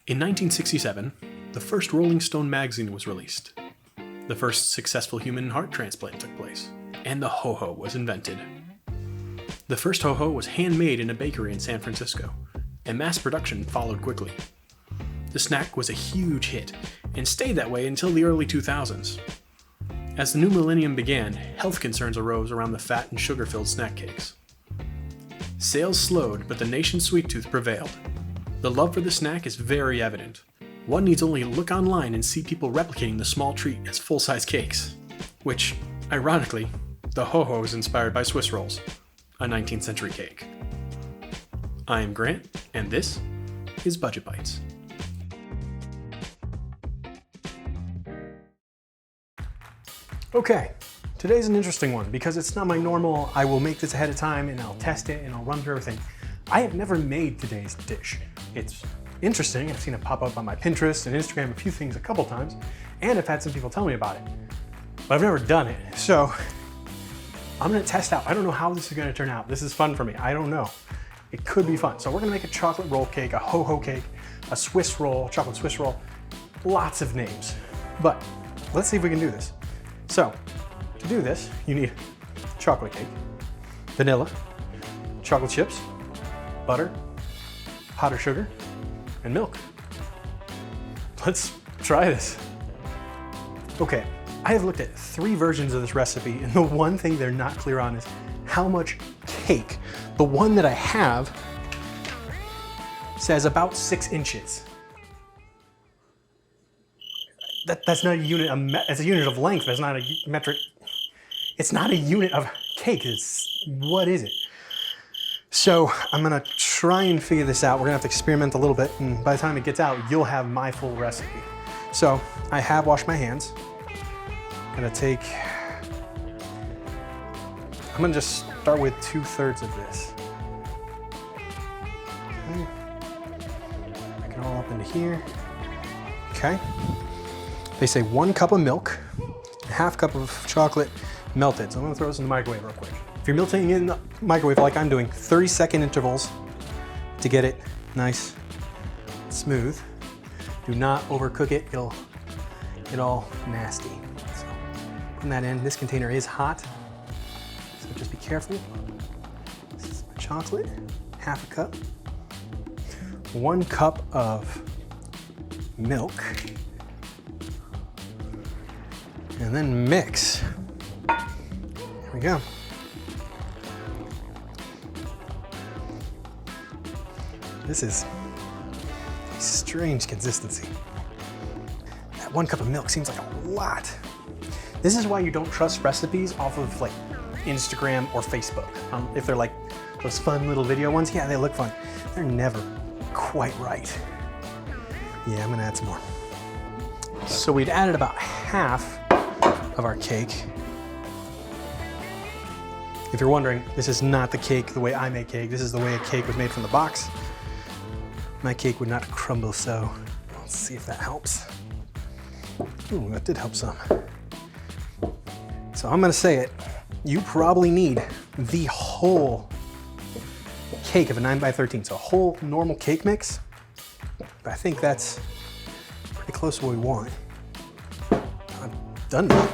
In 1967, the first Rolling Stone magazine was released. The first successful human heart transplant took place, and the ho-ho was invented. The first ho-ho was handmade in a bakery in San Francisco, and mass production followed quickly. The snack was a huge hit, and stayed that way until the early 2000s. As the new millennium began, health concerns arose around the fat and sugar-filled snack cakes. Sales slowed, but the nation's sweet tooth prevailed. The love for the snack is very evident. One needs only look online and see people replicating the small treat as full-size cakes. Which, ironically, the ho-ho is inspired by Swiss rolls, a 19th century cake. I am Grant, and this is Budget Bites. Okay, today's an interesting one because it's not my normal, I will make this ahead of time and I'll test it and I'll run through everything. I have never made today's dish. It's interesting, I've seen it pop up on my Pinterest and Instagram a few things a couple times, and I've had some people tell me about it, but I've never done it. So I'm gonna test out. I don't know how this is gonna turn out. This is fun for me, I don't know. It could be fun. So we're gonna make a chocolate roll cake, a ho-ho cake, a Swiss roll, chocolate Swiss roll, lots of names. But let's see if we can do this. So, to do this, you need chocolate cake, vanilla, chocolate chips, butter, powdered sugar, and milk. Let's try this. Okay, I have looked at 3 versions of this recipe, and the one thing they're not clear on is how much cake. The one that I have says about 6 inches. That's not a unit, it's a unit of length, that's not a metric. It's not a unit of cake, what is it? So I'm gonna try and figure this out. We're gonna have to experiment a little bit, and by the time it gets out, you'll have my full recipe. So I have washed my hands. I'm gonna just start with 2/3 of this. Okay. Make it all up into here. Okay. They say 1 cup of milk, 1/2 cup of chocolate melted. So I'm gonna throw this in the microwave real quick. If you're melting in the microwave like I'm doing, 30-second intervals to get it nice, smooth. Do not overcook it, it'll get all nasty. So putting that in, this container is hot, so just be careful. This is my chocolate, 1/2 cup. 1 cup of milk. And then mix. There we go. This is a strange consistency. That 1 cup of milk seems like a lot. This is why you don't trust recipes off of like Instagram or Facebook. If they're like those fun little video ones, yeah, they look fun. They're never quite right. Yeah, I'm gonna add some more. So we'd added about half of our cake. If you're wondering, this is not the cake the way I make cake. This is the way a cake was made from the box. My cake would not crumble, so let's see if that helps. Ooh, that did help some. So I'm gonna say it. You probably need the whole cake of a 9x13, so a whole normal cake mix. But I think that's pretty close to what we want. I'm done with it.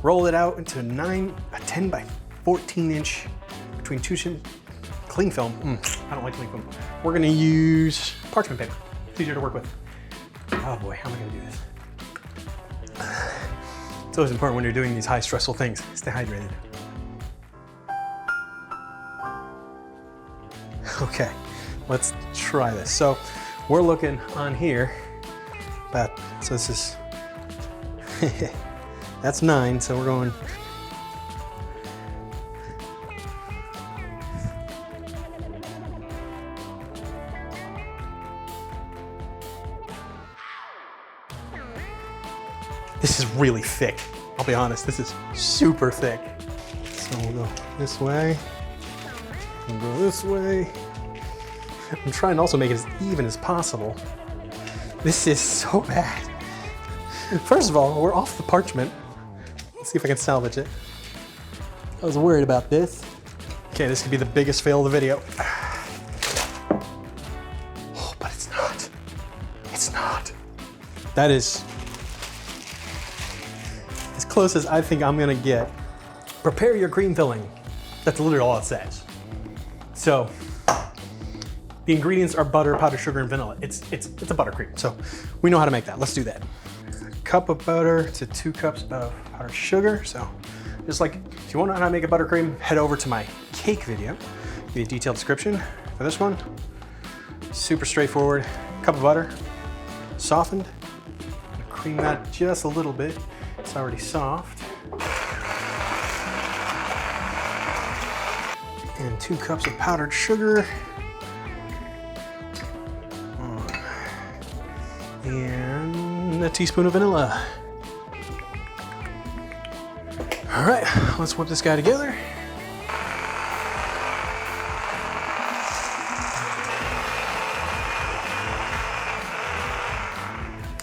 Roll it out into a 10x14 inch between 2 cling film. I don't like cling film. We're gonna use parchment paper. It's easier to work with. Oh boy, how am I gonna do this? It's always important when you're doing these high stressful things. Stay hydrated. Okay, let's try this. So we're looking on here, so this is, that's 9, so we're going. This is really thick. I'll be honest, this is super thick. So we'll go this way, we'll go this way. I'm trying to also make it as even as possible. This is so bad. First of all, we're off the parchment. Let's see if I can salvage it. I was worried about this. Okay, this could be the biggest fail of the video. That is as close as I think I'm gonna get. Prepare your cream filling. That's literally all it says. So the ingredients are butter, powdered sugar, and vanilla. It's a buttercream, so we know how to make that. Let's do that. A cup of butter to 2 cups of powdered sugar. So just like, if you want to know how to make a buttercream, head over to my cake video. Give you a detailed description for this one. Super straightforward. Cup of butter, softened. Cream that just a little bit. It's already soft. And 2 cups of powdered sugar. And a teaspoon of vanilla. All right, let's whip this guy together.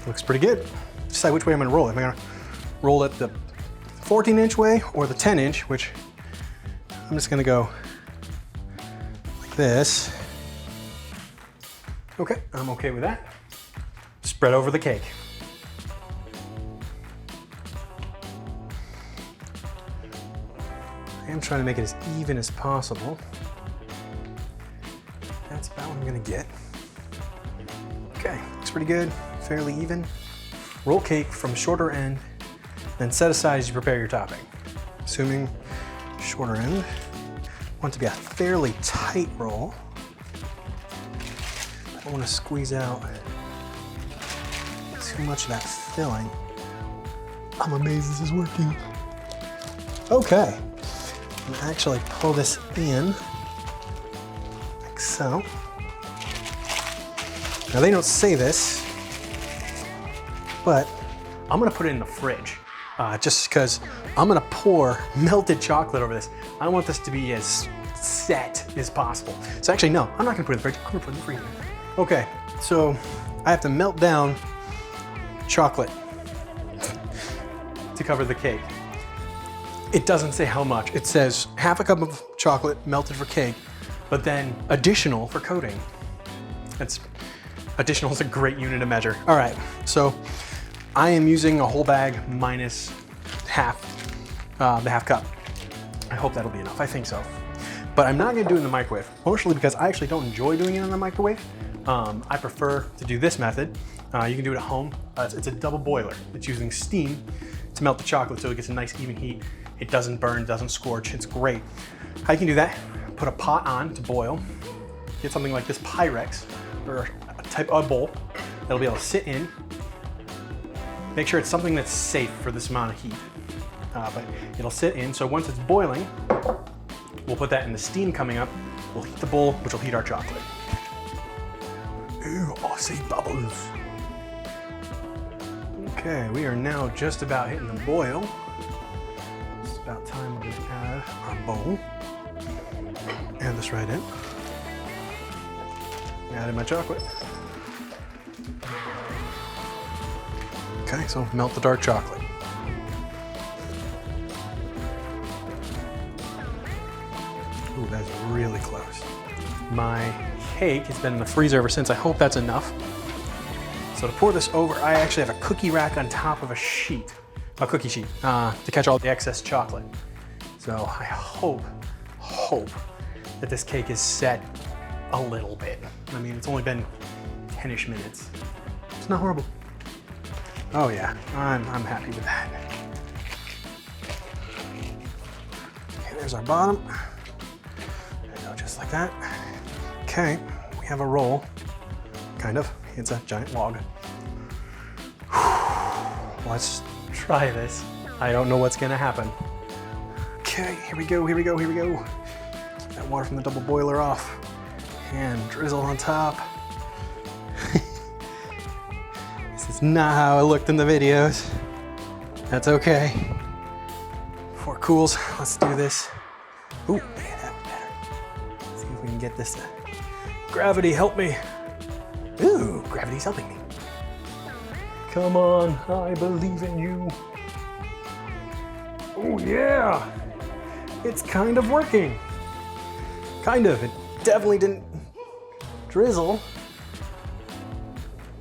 Looks pretty good. Decide which way I'm gonna roll it. Am I gonna roll it the 14-inch way or the 10-inch, which I'm just gonna go like this. Okay, I'm okay with that. Spread over the cake. I am trying to make it as even as possible. That's about what I'm gonna get. Okay, looks pretty good, fairly even. Roll cake from shorter end, then set aside as you prepare your topping. Assuming shorter end. Want it to be a fairly tight roll. I don't want to squeeze out too much of that filling. I'm amazed this is working. Okay, I'm gonna actually pull this in, like so. Now they don't say this, but I'm gonna put it in the fridge, just because I'm gonna pour melted chocolate over this. I want this to be as set as possible. So actually, no, I'm not gonna put it in the fridge, I'm gonna put it in the freezer. Okay, so I have to melt down chocolate to cover the cake. It doesn't say how much. It says half a cup of chocolate melted for cake, but then additional for coating. Additional is a great unit of measure. All right, so I am using a whole bag minus half, the half cup. I hope that'll be enough, I think so. But I'm not gonna do it in the microwave, mostly because I actually don't enjoy doing it in the microwave. I prefer to do this method. You can do it at home. It's a double boiler. It's using steam to melt the chocolate so it gets a nice even heat. It doesn't burn, doesn't scorch, it's great. How you can do that, put a pot on to boil, get something like this Pyrex, or a type of bowl that'll be able to sit in. Make sure it's something that's safe for this amount of heat, but it'll sit in. So once it's boiling, we'll put that in the steam coming up. We'll heat the bowl, which will heat our chocolate. Ooh, I see bubbles. Okay, we are now just about hitting the boil. It's about time we're gonna add our bowl. Add this right in. Added my chocolate. Okay, so melt the dark chocolate. Ooh, that's really close. My cake has been in the freezer ever since. I hope that's enough. So to pour this over, I actually have a cookie rack on top of a cookie sheet, to catch all the excess chocolate. So I hope that this cake is set a little bit. I mean, it's only been 10-ish minutes. It's not horrible. Oh yeah, I'm happy with that. Okay, there's our bottom. There we go, just like that. Okay, we have a roll, kind of. It's a giant log. Let's try this. I don't know what's gonna happen. Okay, here we go. Keep that water from the double boiler off. And drizzle on top. This is not how it looked in the videos. That's okay. Before it cools, let's do this. Ooh, yeah, that was better. Let's see if we can get this. Gravity, help me. Ooh, gravity's helping me. Come on, I believe in you. Oh yeah, it's kind of working. Kind of, it definitely didn't drizzle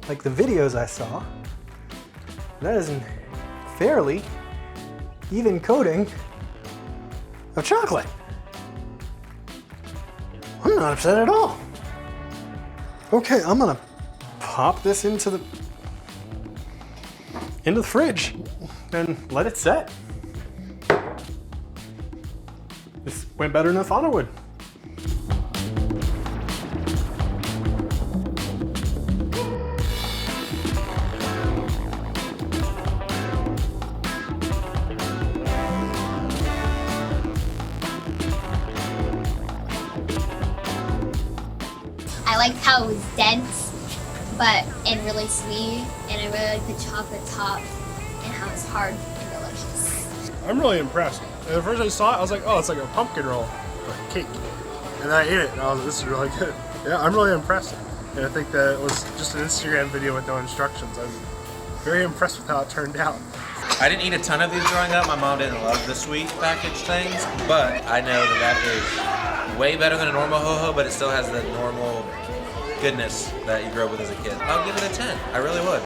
like the videos I saw, That is a fairly even coating of chocolate. I'm not upset at all. Okay, I'm gonna pop this into the fridge and let it set. This went better than I thought it would. I liked how it was dense, and really sweet, and I really liked the chocolate top and how it's hard and delicious. I'm really impressed. And the first I saw it, I was like, oh, it's like a pumpkin roll, like cake. And then I ate it, and I was like, this is really good. Yeah, I'm really impressed. And I think that it was just an Instagram video with no instructions. I'm very impressed with how it turned out. I didn't eat a ton of these growing up. My mom didn't love the sweet packaged things, but I know that is way better than a normal ho-ho, but it still has the normal goodness that you grew up with as a kid. I'll give it a 10. I really would.